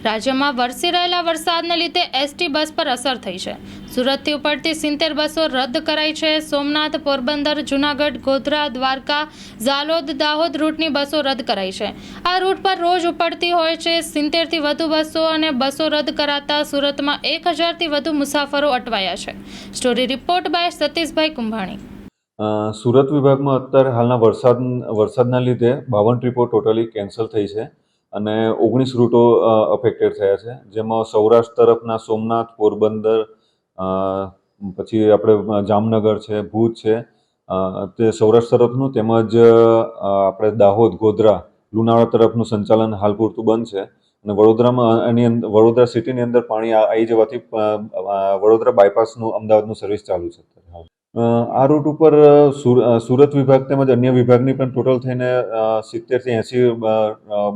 રાજ્યમાં વરસી રહેલા વરસાદને લીધે એસટી બસ પર અસર થઈ છે। સુરતથી ઉપડતી 70 બસો રદ કરાઈ છે। સોમનાથ, પોરબંદર, જૂનાગઢ, ગોધરા, દ્વારકા, ઝાલોદ, દાહોદ રૂટની બસો રદ કરાઈ છે। આ રૂટ પર રોજ ઉપડતી હોય છે। 70થી વધુ બસો અને બસો રદ કરાતા સુરતમાં 1000થી વધુ મુસાફરો અટવાયા છે। Story report by Satishbhai Kumbhani. Surat વિભાગમાં અત્યારે હાલના વરસાદના લીધે 52 ટ્રીપો ટોટલી કેન્સલ થઈ છે અને 19 રૂટો અફેક્ટેડ થયા છે, જેમાં સૌરાષ્ટ્ર તરફના સોમનાથ, પોરબંદર, પછી આપણે જામનગર છે, ભુજ છે, તે સૌરાષ્ટ્ર તરફનું, તેમજ આપણે દાહોદ, ગોધરા, લુણાવાડા તરફનું સંચાલન હાલ પૂરતું બંધ છે અને વડોદરામાં વડોદરા સિટીની અંદર પાણી આવી જવાથી વડોદરા બાયપાસનું અમદાવાદનું સર્વિસ ચાલુ છે। આ રૂટ ઉપર સુરત વિભાગ તેમજ અન્ય વિભાગની પણ ટોટલ થઈને 70થી 80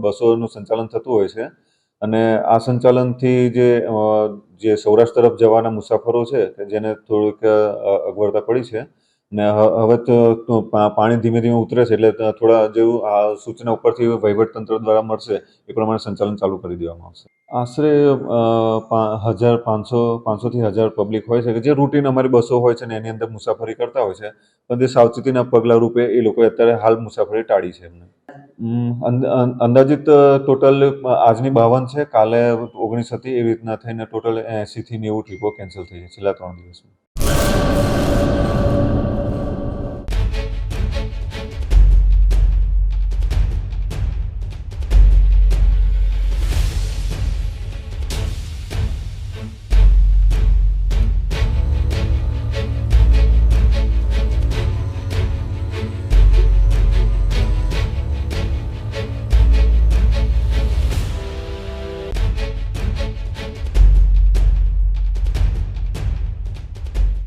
બસોનું સંચાલન થતું હોય છે અને આ સંચાલનથી જે સૌરાષ્ટ્ર તરફ જવાના મુસાફરો છે જેને થોડીક અગવડતા પડી છે અને હવે તો પાણી ધીમે ધીમે ઉતરે છે, એટલે થોડા જેવું સૂચના ઉપરથી વહીવટતંત્ર દ્વારા મળશે એ પ્રમાણે સંચાલન ચાલુ કરી દેવામાં આવશે। આશરે 500થી 1000 પબ્લિક હોય છે કે જે રૂટીન અમારી બસો હોય છે ને એની અંદર મુસાફરી કરતા હોય છે, પણ જે સાવચેતીના પગલા રૂપે એ લોકોએ અત્યારે હાલ મુસાફરી ટાળી છે એમને। અંદાજિત ટોટલ આજની 52 છે, કાલે 19 હતી, એવી રીતના થઈને ટોટલ 80થી 90 ટ્રીપો કેન્સલ થઈ છે છેલ્લા 3 દિવસમાં।